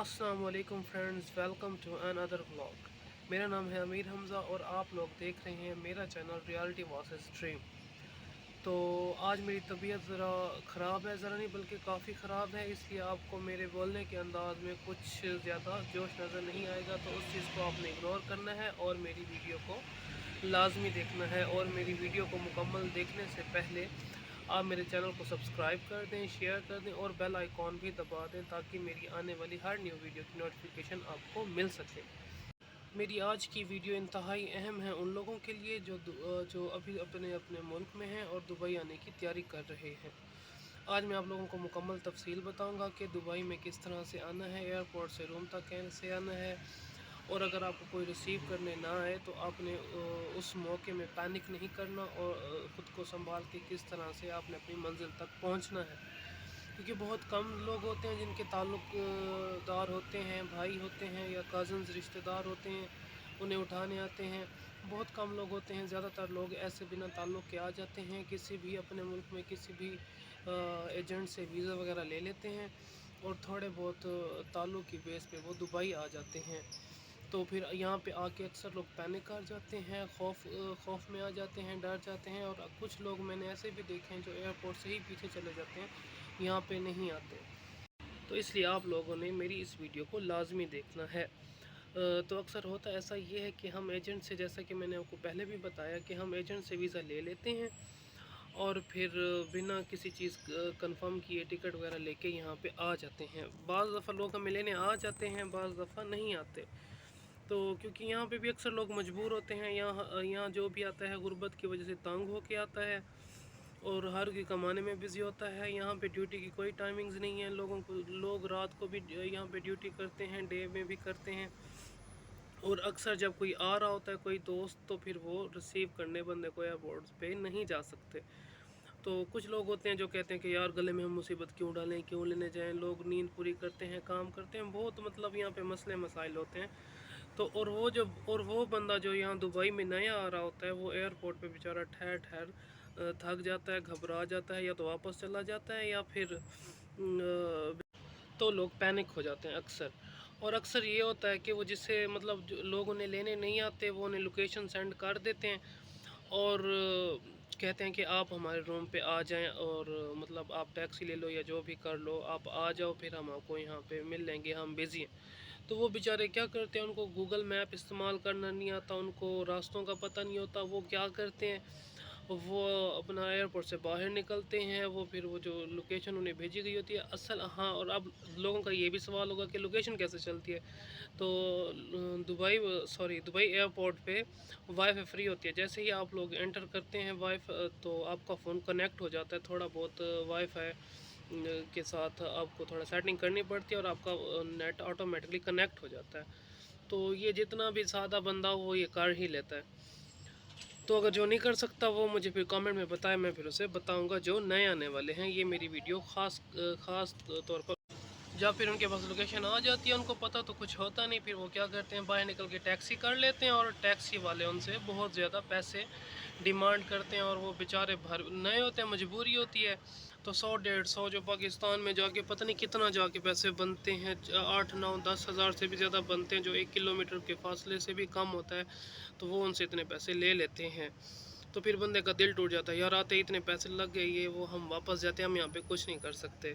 अस्सलाम वालेकुम friends, welcome to another vlog. मेरा नाम है अमीर हमज़ा और आप लोग देख रहे हैं मेरा चैनल रियलिटी वर्सेस ड्रीम। तो आज मेरी तबीयत ज़रा ख़राब है, ज़रा नहीं बल्कि काफ़ी ख़राब है, इसलिए आपको मेरे बोलने के अंदाज़ में कुछ ज़्यादा जोश नज़र नहीं आएगा। तो उस चीज़ को आपने इग्नोर करना है और मेरी वीडियो को लाजमी देखना है। और मेरी वीडियो को मुकम्मल देखने से पहले आप मेरे चैनल को सब्सक्राइब कर दें, शेयर कर दें और बेल आइकॉन भी दबा दें ताकि मेरी आने वाली हर न्यू वीडियो की नोटिफिकेशन आपको मिल सके। मेरी आज की वीडियो इंतहाई अहम है उन लोगों के लिए जो अभी अपने अपने मुल्क में हैं और दुबई आने की तैयारी कर रहे हैं। आज मैं आप लोगों को मुकम्मल तफसील बताऊंगा कि दुबई में किस तरह से आना है, एयरपोर्ट से रूम तक कैसे आना है। और अगर आपको कोई रिसीव करने ना आए तो आपने उस मौके में पैनिक नहीं करना और ख़ुद को संभाल के किस तरह से आपने अपनी मंजिल तक पहुंचना है। क्योंकि बहुत कम लोग होते हैं जिनके ताल्लुक़दार होते हैं, भाई होते हैं या कज़न्स रिश्तेदार होते हैं, उन्हें उठाने आते हैं। बहुत कम लोग होते हैं, ज़्यादातर लोग ऐसे बिना ताल्लुक़ के आ जाते हैं, किसी भी अपने मुल्क में किसी भी एजेंट से वीज़ा वगैरह ले लेते हैं और थोड़े बहुत ताल्लुक़ की बेस पे वो दुबई आ जाते हैं। तो फिर यहाँ पे आके अक्सर लोग पैनिक कर जाते हैं, खौफ में आ जाते हैं, डर जाते हैं। और कुछ लोग मैंने ऐसे भी देखे हैं जो एयरपोर्ट से ही पीछे चले जाते हैं, यहाँ पे नहीं आते। तो इसलिए आप लोगों ने मेरी इस वीडियो को लाजमी देखना है। तो अक्सर होता ऐसा ये है कि हम एजेंट से, जैसा कि मैंने आपको पहले भी बताया, कि हम एजेंट से वीज़ा ले लेते हैं और फिर बिना किसी चीज़ कंफर्म किए टिकट वगैरह लेके यहाँ पे आ जाते हैं। बाज़ दफ़ा लोग हमें लेने आ जाते हैं, बाज़ दफ़ा नहीं आते। तो क्योंकि यहाँ पे भी अक्सर लोग मजबूर होते हैं, यहाँ यहाँ जो भी आता है गुर्बत की वजह से तंग हो के आता है और हर कोई कमाने में बिज़ी होता है। यहाँ पे ड्यूटी की कोई टाइमिंग्स नहीं है, लोग रात को भी यहाँ पे ड्यूटी करते हैं, डे में भी करते हैं। और अक्सर जब कोई आ रहा होता है कोई दोस्त, तो फिर वो रिसीव करने बंदे को एयरपोर्ट पे नहीं जा सकते। तो कुछ लोग होते हैं जो कहते हैं कि यार गले में हम मुसीबत क्यों डालें, क्यों लेने जाएं। लोग नींद पूरी करते हैं, काम करते हैं, बहुत मतलब यहाँ पे मसले मसाइल होते हैं। तो और वो बंदा जो यहाँ दुबई में नया आ रहा होता है, वो एयरपोर्ट पे बेचारा ठहर ठहर थक जाता है, घबरा जाता है, या तो वापस चला जाता है या फिर तो लोग पैनिक हो जाते हैं अक्सर। और अक्सर ये होता है कि वो जिससे मतलब जो लोग उन्हें लेने नहीं आते, वो उन्हें लोकेशन सेंड कर देते हैं और कहते हैं कि आप हमारे रूम पे आ जाएं और मतलब आप टैक्सी ले लो या जो भी कर लो, आप आ जाओ, फिर हम आपको यहाँ पे मिल लेंगे, हम बिज़ी हैं। तो वो बेचारे क्या करते हैं, उनको गूगल मैप इस्तेमाल करना नहीं आता, उनको रास्तों का पता नहीं होता। वो क्या करते हैं, वो अपना एयरपोर्ट से बाहर निकलते हैं, वो फिर वो जो लोकेशन उन्हें भेजी गई होती है असल, हाँ। और अब लोगों का ये भी सवाल होगा कि लोकेशन कैसे चलती है। तो दुबई एयरपोर्ट पे वाईफाई फ्री होती है। जैसे ही आप लोग एंटर करते हैं वाईफाई, तो आपका फ़ोन कनेक्ट हो जाता है। थोड़ा बहुत वाईफाई के साथ आपको थोड़ा सेटिंग करनी पड़ती है और आपका नेट ऑटोमेटिकली कनेक्ट हो जाता है। तो ये जितना भी सादा बंदा हो वो ये कर ही लेता है। तो अगर जो नहीं कर सकता वो मुझे फिर कमेंट में बताए, मैं फिर उसे बताऊंगा जो नए आने वाले हैं। ये मेरी वीडियो ख़ास तौर पर जब फिर उनके पास लोकेशन आ जाती है, उनको पता तो कुछ होता नहीं, फिर वो क्या करते हैं, बाहर निकल के टैक्सी कर लेते हैं और टैक्सी वाले उनसे बहुत ज़्यादा पैसे डिमांड करते हैं। और वो बेचारे भर नए होते हैं, मजबूरी होती है। तो 100 150 जो पाकिस्तान में जाके पता नहीं कितना जाके पैसे बनते हैं, 8 9 10 हज़ार से भी ज़्यादा बनते हैं, जो 1 किलोमीटर के फासले से भी कम होता है। तो वो उनसे इतने पैसे ले लेते हैं। तो फिर बंदे का दिल टूट जाता है, यार आते इतने पैसे लग गए, ये वो, हम वापस जाते हैं, हम यहाँ पे कुछ नहीं कर सकते।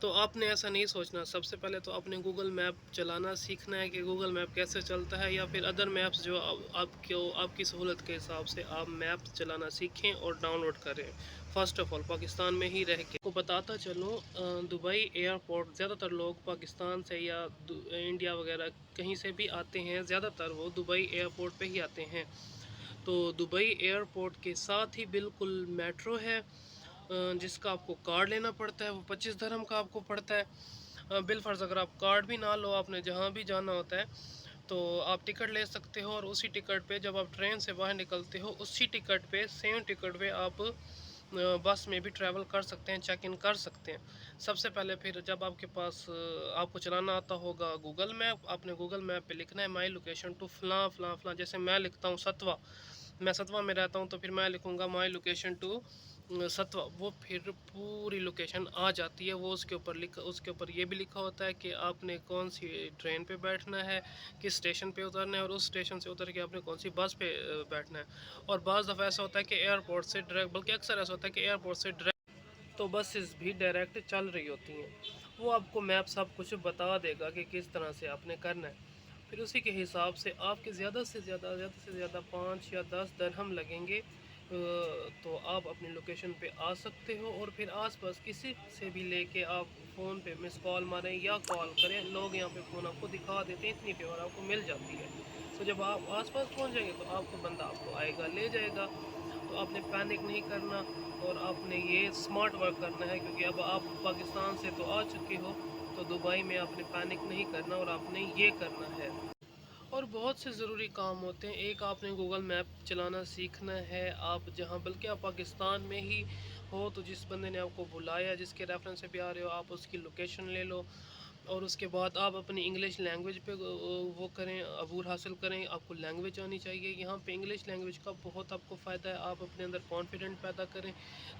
तो आपने ऐसा नहीं सोचना। सबसे पहले तो आपने गूगल मैप चलाना सीखना है कि गूगल मैप कैसे चलता है, या फिर अदर मैप्स जो आपको आपकी सहूलत के हिसाब से आप मैप चलाना सीखें और डाउनलोड करें। फ़र्स्ट ऑफ़ ऑल पाकिस्तान में ही रह के को बताता चलूँ, दुबई एयरपोर्ट ज़्यादातर लोग पाकिस्तान से या इंडिया वगैरह कहीं से भी आते हैं, ज़्यादातर वो दुबई एयरपोर्ट पे ही आते हैं। तो दुबई एयरपोर्ट के साथ ही बिल्कुल मेट्रो है, जिसका आपको कार्ड लेना पड़ता है। वो 25 दरहम का आपको पड़ता है। बिलफर्ज अगर आप कार्ड भी ना लो, आपने जहाँ भी जाना होता है तो आप टिकट ले सकते हो। और उसी टिकट पे जब आप ट्रेन से बाहर निकलते हो, उसी टिकट पे, सेम टिकट पे आप बस में भी ट्रैवल कर सकते हैं, चेक इन कर सकते हैं। सबसे पहले फिर जब आपके पास आपको चलाना आता होगा गूगल मैप, आपने गूगल मैप पे लिखना है माई लोकेशन टू फ़लाँ फ़लाँ फ़लाँ। जैसे मैं लिखता हूँ सतवा, मैं सतवा में रहता हूँ, तो फिर मैं लिखूँगा माई लोकेशन टू सत्वा, वो फिर पूरी लोकेशन आ जाती है। वो उसके ऊपर ये भी लिखा होता है कि आपने कौन सी ट्रेन पे बैठना है, किस स्टेशन पे उतरना है, और उस स्टेशन से उतर के आपने कौन सी बस पे बैठना है। और बाज़ दफ़ा ऐसा होता है कि एयरपोर्ट से डायरेक्ट, बल्कि अक्सर ऐसा होता है कि एयरपोर्ट से डायरेक्ट तो बसेस भी डायरेक्ट चल रही होती हैं। वो आपको मैप सब कुछ बता देगा कि किस तरह से आपने करना है। फिर उसी के हिसाब से आपके ज़्यादा 5 या 10 दरहम लगेंगे, तो आप अपनी लोकेशन पे आ सकते हो। और फिर आसपास किसी से भी लेके आप फ़ोन पे मिस कॉल मारें या कॉल करें, लोग यहाँ पे फ़ोन आपको दिखा देते हैं, इतनी पे और आपको मिल जाती है। तो जब आप आसपास पहुँच जाएंगे तो आपको बंदा आपको आएगा, ले जाएगा। तो आपने पैनिक नहीं करना, और आपने ये स्मार्ट वर्क करना है, क्योंकि अब आप पाकिस्तान से तो आ चुके हो। तो दुबई में आपने पैनिक नहीं करना, और आपने ये करना है। और बहुत से ज़रूरी काम होते हैं। एक, आपने गूगल मैप चलाना सीखना है। आप जहाँ, बल्कि आप पाकिस्तान में ही हो, तो जिस बंदे ने आपको बुलाया, जिसके रेफरेंस से भी आ रहे हो, आप उसकी लोकेशन ले लो। और उसके बाद आप अपनी इंग्लिश लैंग्वेज पे वो करें, अबूर हासिल करें। आपको लैंग्वेज आनी चाहिए। यहाँ पे इंग्लिश लैंग्वेज का बहुत आपको फ़ायदा है। आप अपने अंदर कॉन्फिडेंट पैदा करें,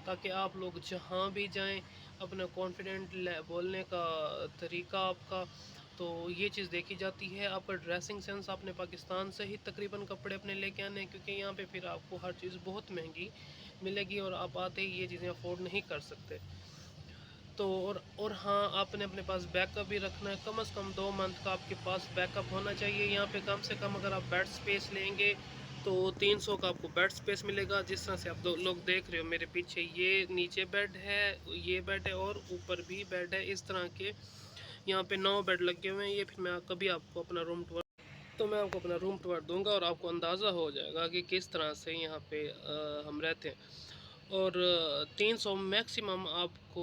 ताकि आप लोग जहाँ भी जाएं, अपना कॉन्फिडेंट बोलने का तरीका आपका, तो ये चीज़ देखी जाती है। आपका ड्रेसिंग सेंस, आपने पाकिस्तान से ही तकरीबन कपड़े अपने लेके आने हैं, क्योंकि यहाँ पे फिर आपको हर चीज़ बहुत महंगी मिलेगी, और आप आते ही ये चीज़ें अफोर्ड नहीं कर सकते। तो और हाँ, आपने अपने पास बैकअप भी रखना है। कम से कम 2 मंथ का आपके पास बैकअप होना चाहिए। यहाँ पे कम से कम अगर आप बेड स्पेस लेंगे तो 300 का आपको बेड स्पेस मिलेगा। जिस तरह से आप दो लोग देख रहे हो मेरे पीछे, ये नीचे बेड है, ये बेड है, और ऊपर भी बेड है। इस तरह के यहाँ पे 9 बेड लगे हुए हैं। ये फिर मैं कभी आपको अपना रूम टूर, तो मैं आपको अपना रूम टूर दूंगा, और आपको अंदाज़ा हो जाएगा कि किस तरह से यहाँ पे हम रहते हैं। और 300 मैक्सिमम आपको,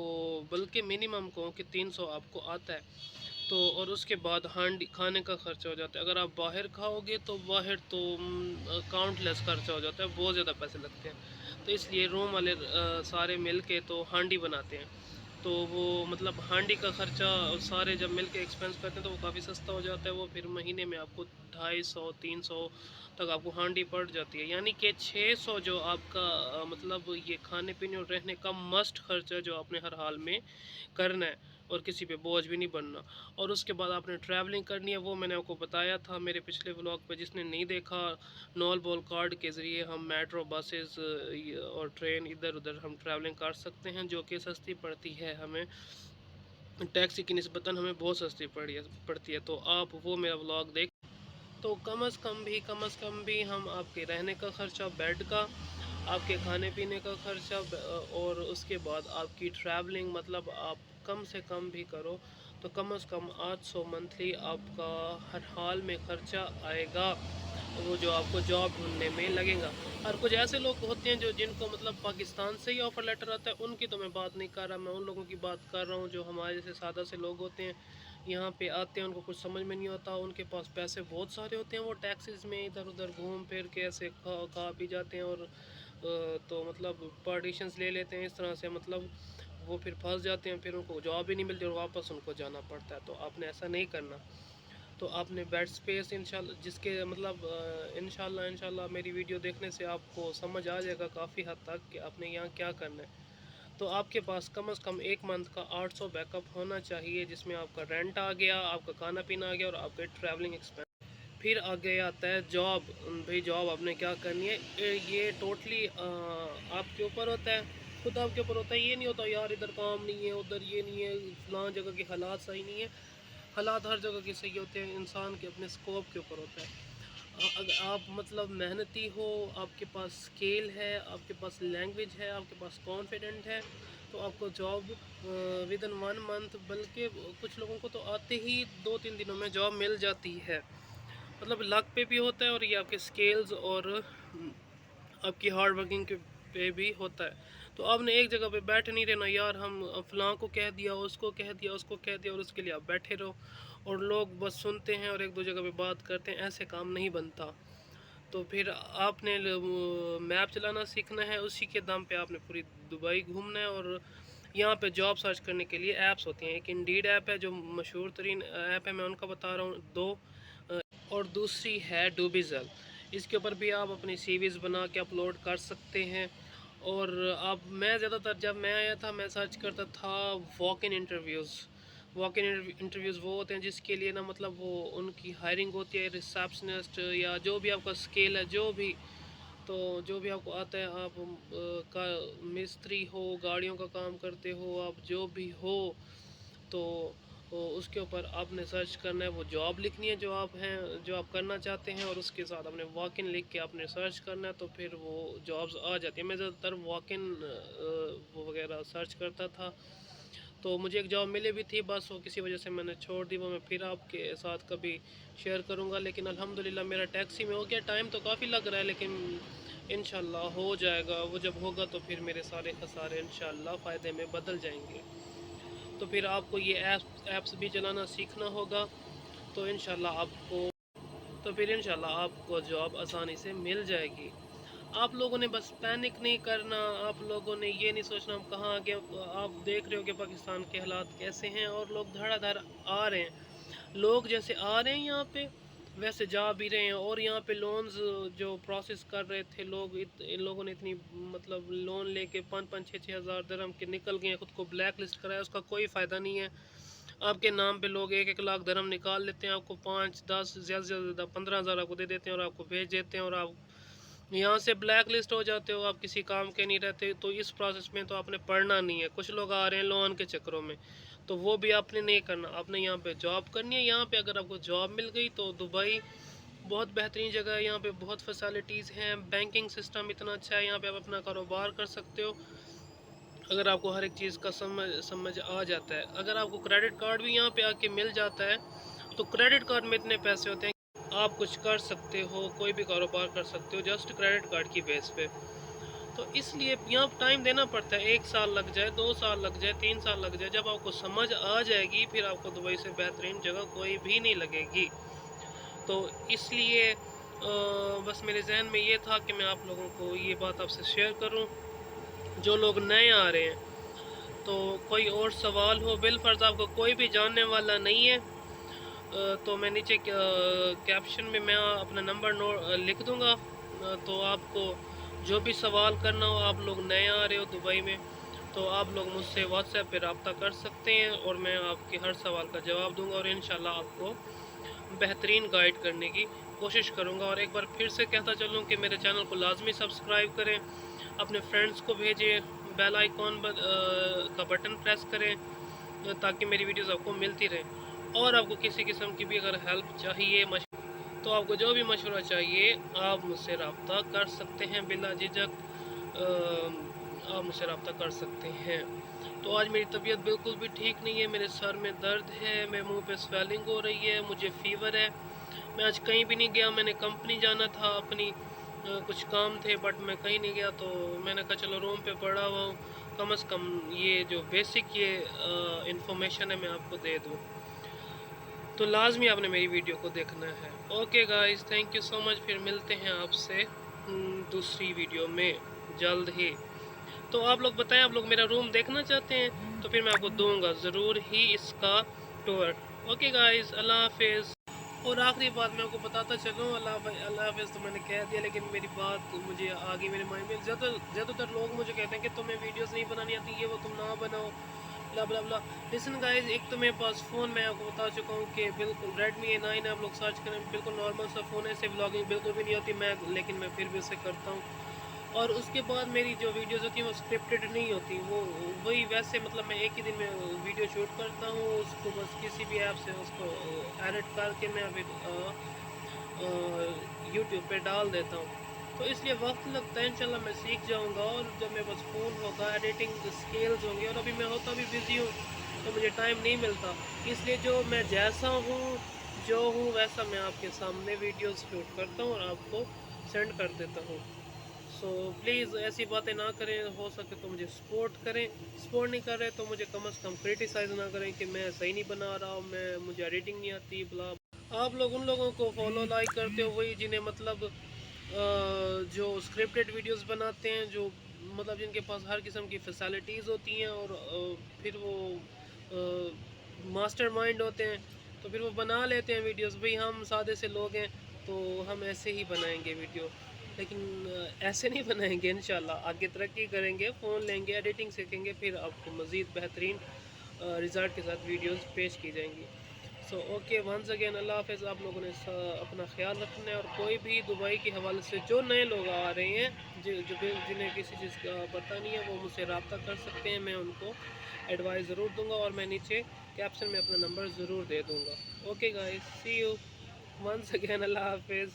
बल्कि मिनिमम कहूँ कि 300 आपको आता है। तो और उसके बाद हांडी खाने का खर्चा हो जाता है। अगर आप बाहर खाओगे तो बाहर तो काउंटलेस खर्चा हो जाता है, बहुत ज़्यादा पैसे लगते हैं। तो इसलिए रूम वाले सारे मिल के तो हांडी बनाते हैं। तो वो मतलब हांडी का ख़र्चा सारे जब मिल के एक्सपेंस करते हैं तो वो काफ़ी सस्ता हो जाता है। वो फिर महीने में आपको 250-300 तक आपको हांडी पड़ जाती है। यानी कि 600 जो आपका मतलब ये खाने पीने और रहने का मस्ट खर्चा जो आपने हर हाल में करना है, और किसी पे बोझ भी नहीं बनना। और उसके बाद आपने ट्रैवलिंग करनी है, वो मैंने आपको बताया था मेरे पिछले व्लॉग पे। जिसने नहीं देखा, नॉल बॉल कार्ड के ज़रिए हम मेट्रो, बसेस और ट्रेन इधर उधर हम ट्रैवलिंग कर सकते हैं, जो कि सस्ती पड़ती है हमें। टैक्सी की निस्बतन हमें बहुत सस्ती पड़ती है। तो आप वो मेरा व्लॉग देख, तो कम अज़ कम भी हम आपके रहने का ख़र्चा, बेड का, आपके खाने पीने का ख़र्चा, और उसके बाद आपकी ट्रैवलिंग, मतलब आप कम से कम भी करो तो कम से कम 800 मंथली आपका हर हाल में ख़र्चा आएगा, वो जो आपको जॉब ढूंढने में लगेगा। और कुछ ऐसे लोग होते हैं जो जिनको मतलब पाकिस्तान से ही ऑफ़र लेटर आता है, उनकी तो मैं बात नहीं कर रहा। मैं उन लोगों की बात कर रहा हूँ जो हमारे जैसे सादा से लोग होते हैं, यहाँ पे आते हैं, उनको कुछ समझ में नहीं होता, उनके पास पैसे बहुत सारे होते हैं, वो टैक्सीज़ में इधर उधर घूम फिर के ऐसे खा पी जाते हैं, और तो मतलब पार्टीशंस ले लेते हैं इस तरह से, मतलब वो फिर फंस जाते हैं, फिर उनको जॉब ही नहीं मिलती और वापस उनको जाना पड़ता है। तो आपने ऐसा नहीं करना। तो आपने बेड स्पेस इंशाल्लाह, जिसके मतलब इंशाल्लाह मेरी वीडियो देखने से आपको समझ आ जाएगा काफ़ी हद तक कि आपने यहाँ क्या करना है। तो आपके पास कम से कम 1 मंथ का 800 बैकअप होना चाहिए, जिसमें आपका रेंट आ गया, आपका खाना पीना आ गया, और आपके ट्रैवलिंग एक्सपेंस। फिर आगे आता है जॉब। भाई जॉब आपने क्या करनी है, ये टोटली आपके ऊपर होता है, खुद आपके ऊपर होता है। ये नहीं होता यार इधर काम नहीं है, उधर ये नहीं है, फलां जगह के हालात सही नहीं है। हालात हर जगह के सही होते हैं, इंसान के अपने स्कोप के ऊपर होता है। अगर आप मतलब मेहनती हो, आपके पास स्किल है, आपके पास लैंग्वेज है, आपके पास कॉन्फिडेंट है, तो आपको जॉब विद इन 1 मंथ, बल्कि कुछ लोगों को तो आते ही 2-3 दिनों में जॉब मिल जाती है। मतलब लक पे भी होता है, और ये आपके स्किल्स और आपकी हार्ड वर्किंग के पे भी होता है। तो आपने एक जगह पे बैठ नहीं रहना यार, हम फलां को कह दिया, उसको कह दिया, उसको कह दिया, और उसके लिए आप बैठे रहो और लोग बस सुनते हैं और एक दो जगह पे बात करते हैं। ऐसे काम नहीं बनता। तो फिर आपने मैप चलाना सीखना है, उसी के दम पे आपने पूरी दुबई घूमना है। और यहाँ पे जॉब सर्च करने के लिए ऐप्स होती हैं। एक इंडीड ऐप है जो मशहूर तरीन ऐप है, मैं उनका बता रहा हूँ दो। और दूसरी है डूबिज़ल। इसके ऊपर भी आप अपनी सीवीज़ बना के अपलोड कर सकते हैं। اور اب میں زیادہ تر جب میں آیا تھا میں سرچ کرتا تھا walk in interviews. Walk in interviews وہ ہوتے ہیں جس کے لیے نا مطلب وہ ان کی ہائرنگ ہوتی ہے, ریسیپشنسٹ یا جو بھی آپ کا اسکل ہے, جو بھی آپ کو آتا ہے, آپ کا مستری ہو, گاڑیوں کا کام کرتے ہو, آپ جو بھی ہو, تو اس کے اوپر آپ نے سرچ کرنا ہے, وہ جاب لکھنی ہے جو آپ کرنا چاہتے ہیں, اور اس کے ساتھ آپ نے واک ان لکھ کے آپ نے سرچ کرنا ہے, تو پھر وہ جابز آ جاتی ہیں. میں زیادہ تر واک ان وغیرہ سرچ کرتا تھا, تو مجھے ایک جاب ملی بھی تھی, بس وہ کسی وجہ سے میں نے چھوڑ دی. وہ میں پھر آپ کے ساتھ کبھی شیئر کروں گا, لیکن الحمدللہ میرا ٹیکسی میں ہو گیا. ٹائم تو کافی لگ رہا ہے لیکن انشاءاللہ ہو جائے گا. وہ جب ہوگا تو پھر میرے سارے خسارے انشاءاللہ فائدے میں بدل جائیں گے. تو پھر آپ کو یہ ایپس بھی چلانا سیکھنا ہوگا, تو انشاءاللہ آپ کو جاب آسانی سے مل جائے گی. آپ لوگوں نے بس پینک نہیں کرنا, آپ لوگوں نے یہ نہیں سوچنا ہم کہاں آگے. آپ دیکھ رہے ہو کہ پاکستان کے حالات کیسے ہیں, اور لوگ دھڑا دھڑ آ رہے ہیں. لوگ جیسے آ رہے ہیں یہاں پہ ویسے جا بھی رہے ہیں, اور یہاں پہ لونز جو پروسیس کر رہے تھے لوگ, ان لوگوں نے اتنی مطلب لون لے کے 5-6 ہزار درہم کے نکل گئے ہیں, خود کو بلیک لسٹ کرایا. اس کا کوئی فائدہ نہیں ہے. آپ کے نام پہ لوگ 1 لاکھ درہم نکال لیتے ہیں, آپ کو 5-10 زیادہ سے زیادہ 15 ہزار آپ کو دے دیتے ہیں, اور آپ کو بھیج دیتے ہیں, اور آپ یہاں سے بلیک لسٹ ہو جاتے ہو, آپ کسی کام کے نہیں رہتے. تو اس پروسیس میں تو آپ نے پڑھنا نہیں ہے. کچھ لوگ آ رہے ہیں لون کے چکروں میں, تو وہ بھی آپ نے نہیں کرنا. آپ نے یہاں پہ جاب کرنی ہے. یہاں پہ اگر آپ کو جاب مل گئی تو دبئی بہت بہترین جگہ ہے. یہاں پہ بہت فیسلٹیز ہیں, بینکنگ سسٹم اتنا اچھا ہے, یہاں پہ آپ اپنا کاروبار کر سکتے ہو اگر آپ کو ہر ایک چیز کا سمجھ آ جاتا ہے. اگر آپ کو کریڈٹ کارڈ بھی یہاں پہ آ کے مل جاتا ہے, تو کریڈٹ کارڈ میں اتنے پیسے ہوتے ہیں کہ آپ کچھ کر سکتے ہو, کوئی بھی کاروبار کر سکتے ہو جسٹ کریڈٹ کارڈ کی بیس پہ. تو اس لیے یہاں ٹائم دینا پڑتا ہے. 1 سال لگ جائے, 2 سال لگ جائے, 3 سال لگ جائے. جب آپ کو سمجھ آ جائے گی پھر آپ کو دبئی سے بہترین جگہ کوئی بھی نہیں لگے گی. تو اس لیے بس میرے ذہن میں یہ تھا کہ میں آپ لوگوں کو یہ بات آپ سے شیئر کروں. جو لوگ نئے آ رہے ہیں, تو کوئی اور سوال ہو, بالفرض آپ کو کوئی بھی جاننے والا نہیں ہے, تو میں نیچے کیپشن میں اپنا نمبر لکھ دوں گا. تو آپ کو جو بھی سوال کرنا ہو, آپ لوگ نئے آ رہے ہو دبئی میں, تو آپ لوگ مجھ سے واٹس ایپ پہ رابطہ کر سکتے ہیں, اور میں آپ کے ہر سوال کا جواب دوں گا, اور انشاءاللہ آپ کو بہترین گائیڈ کرنے کی کوشش کروں گا. اور ایک بار پھر سے کہتا چلوں کہ میرے چینل کو لازمی سبسکرائب کریں, اپنے فرینڈس کو بھیجیں, بیل آئیکن کا بٹن پریس کریں تاکہ میری ویڈیوز آپ کو ملتی رہیں. اور آپ کو کسی قسم کی بھی اگر ہیلپ چاہیے, تو آپ کو جو بھی مشورہ چاہیے آپ مجھ سے رابطہ کر سکتے ہیں بلا جھجک, آپ مجھ سے رابطہ کر سکتے ہیں. تو آج میری طبیعت بالکل بھی ٹھیک نہیں ہے, میرے سر میں درد ہے, میں منہ پہ سویلنگ ہو رہی ہے, مجھے فیور ہے. میں آج کہیں بھی نہیں گیا. میں نے کمپنی جانا تھا, اپنی کچھ کام تھے, بٹ میں کہیں نہیں گیا. تو میں نے کہا چلو روم پہ پڑا ہوا ہوں, کم از کم یہ جو بیسک انفارمیشن ہے میں آپ کو دے دوں. تو لازمی آپ نے میری ویڈیو کو دیکھنا ہے. Okay guys, thank you so much. پھر ملتے ہیں آپ سے دوسری ویڈیو میں جلد ہی. تو آپ لوگ بتائیں, آپ لوگ میرا روم دیکھنا چاہتے ہیں تو پھر میں آپ کو دوں گا ضرور ہی اس کا ٹور. اوکے گائز, اللہ حافظ. اور آخری بات میں آپ کو بتاتا چلوں, اللہ حافظ تو میں نے کہہ دیا, لیکن میری بات مجھے آگے میرے مائنڈ میں زیادہ تر لوگ مجھے کہتے ہیں کہ تمہیں ویڈیوز نہیں بنانی آتی, یہ وہ تم نہ بناؤ, بلا بلا بلا. لسن گائز, ایک تو میرے پاس فون میں آپ کو بتا چکا ہوں کہ بالکل ریڈمی A9 ہے. آپ لوگ سرچ کریں, بالکل نارمل سا فون ہے, اسے ولاگنگ بالکل بھی نہیں ہوتی لیکن میں پھر بھی اسے کرتا ہوں. اور اس کے بعد میری جو ویڈیوز ہوتی ہیں وہ اسکرپٹڈ نہیں ہوتی, وہی ویسے مطلب میں ایک ہی دن میں ویڈیو شوٹ کرتا ہوں, اس کو بس کسی بھی ایپ سے اس کو ایڈٹ کر کے میں پھر یوٹیوب پہ ڈال دیتا ہوں. تو اس لیے وقت لگتا ہے, انشاءاللہ میں سیکھ جاؤں گا. اور جب میرے پاس فون ہوگا, ایڈیٹنگ اسکلز ہوں گے, اور ابھی میں ہوتا بھی بزی ہوں تو مجھے ٹائم نہیں ملتا. اس لیے جو میں جیسا ہوں جو ہوں ویسا میں آپ کے سامنے ویڈیوز شوٹ کرتا ہوں اور آپ کو سینڈ کر دیتا ہوں. سو پلیز ایسی باتیں نہ کریں, ہو سکے تو مجھے سپورٹ کریں. سپورٹ نہیں کر رہے تو مجھے کم از کم کرٹیسائز نہ کریں کہ میں صحیح نہیں بنا رہا ہوں, مجھے ایڈیٹنگ نہیں آتی, بلا. آپ لوگ ان لوگوں کو فالو لائک کرتے ہو, وہی جنہیں مطلب جو اسکرپٹڈ ویڈیوز بناتے ہیں, جو مطلب جن کے پاس ہر قسم کی فیسلٹیز ہوتی ہیں, اور پھر وہ ماسٹر مائنڈ ہوتے ہیں, تو پھر وہ بنا لیتے ہیں ویڈیوز. بھئی ہم سادے سے لوگ ہیں تو ہم ایسے ہی بنائیں گے ویڈیو. لیکن ایسے نہیں بنائیں گے انشاءاللہ. آگے ترقی کریں گے, فون لیں گے, ایڈیٹنگ سیکھیں گے, پھر آپ کو مزید بہترین رزلٹ کے ساتھ ویڈیوز پیش کی جائیں گی. سو اوکے, ونس اگین اللہ حافظ. آپ لوگوں نے اپنا خیال رکھنا ہے, اور کوئی بھی دبئی کے حوالے سے جو نئے لوگ آ رہے ہیں جنہیں کسی چیز کا پتہ نہیں ہے, وہ مجھ سے رابطہ کر سکتے ہیں. میں ان کو ایڈوائز ضرور دوں گا, اور میں نیچے کیپشن میں اپنا نمبر ضرور دے دوں گا. Okay guys, see you once again, اللہ حافظ.